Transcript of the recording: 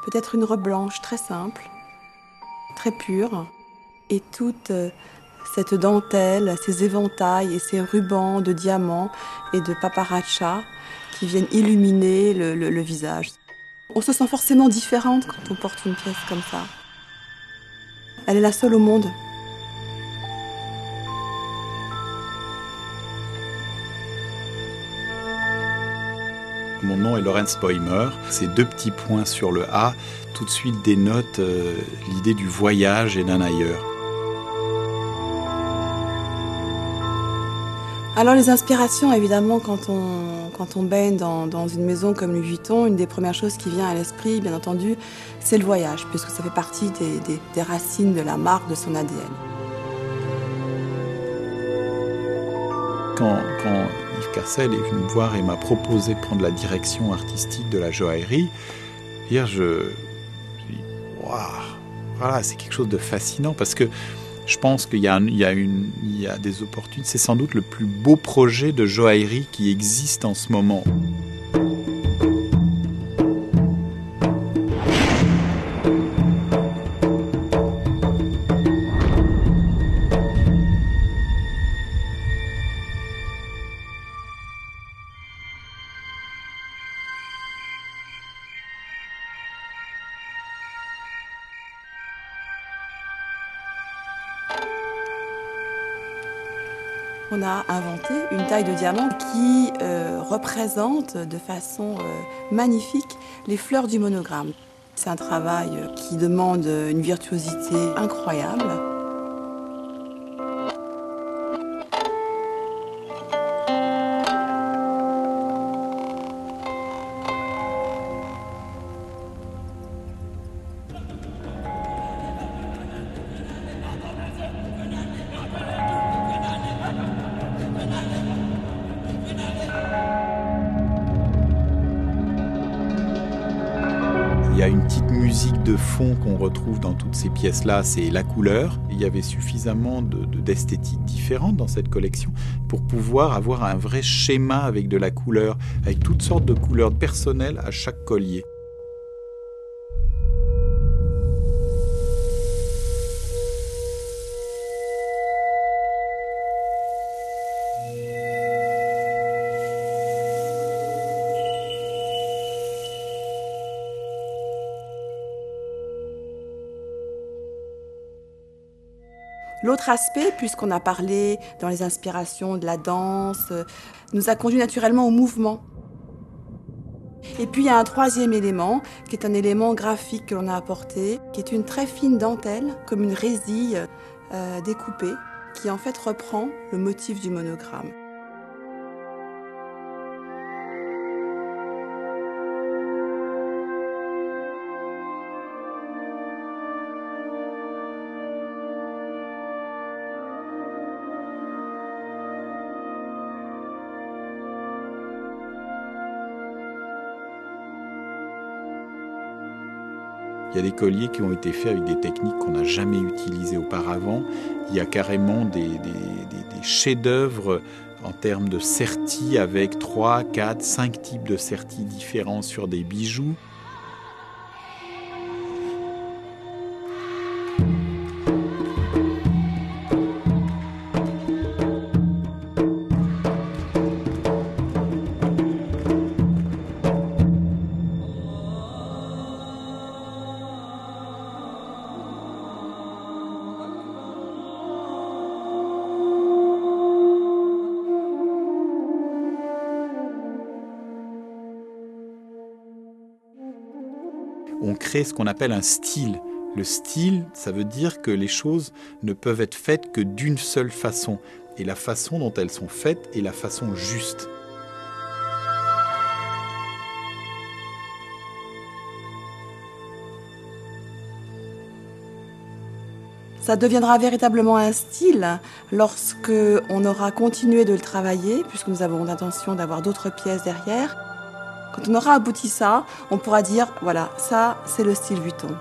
peut-être une robe blanche très simple, très pure, et toute cette dentelle, ces éventails et ces rubans de diamants et de paparacha qui viennent illuminer le visage. On se sent forcément différente quand on porte une pièce comme ça. Elle est la seule au monde. Mon nom est Lorenz Boimer. Ces deux petits points sur le A, tout de suite dénotent l'idée du voyage et d'un ailleurs. Alors les inspirations, évidemment, quand on baigne dans une maison comme Louis Vuitton, une des premières choses qui vient à l'esprit, bien entendu, c'est le voyage, puisque ça fait partie des racines de la marque, de son ADN. Quand Yves Carcel est venu me voir et m'a proposé de prendre la direction artistique de la joaillerie, hier je dis waouh, voilà, c'est quelque chose de fascinant parce que je pense qu'il y a des opportunités. C'est sans doute le plus beau projet de joaillerie qui existe en ce moment. On a inventé une taille de diamant qui représente de façon magnifique les fleurs du monogramme. C'est un travail qui demande une virtuosité incroyable. Il y a une petite musique de fond qu'on retrouve dans toutes ces pièces-là, c'est la couleur. Il y avait suffisamment d'esthétiques différentes dans cette collection pour pouvoir avoir un vrai schéma avec de la couleur, avec toutes sortes de couleurs personnelles à chaque collier. L'autre aspect, puisqu'on a parlé dans les inspirations de la danse, nous a conduit naturellement au mouvement. Et puis il y a un troisième élément, qui est un élément graphique que l'on a apporté, qui est une très fine dentelle, comme une résille découpée, qui en fait reprend le motif du monogramme. Il y a des colliers qui ont été faits avec des techniques qu'on n'a jamais utilisées auparavant. Il y a carrément des chefs-d'œuvre en termes de sertis avec 3, 4, 5 types de sertis différents sur des bijoux. On crée ce qu'on appelle un style. Le style, ça veut dire que les choses ne peuvent être faites que d'une seule façon. Et la façon dont elles sont faites est la façon juste. Ça deviendra véritablement un style lorsque on aura continué de le travailler, puisque nous avons l'intention d'avoir d'autres pièces derrière. Quand on aura abouti ça, on pourra dire, voilà, ça, c'est le style Vuitton.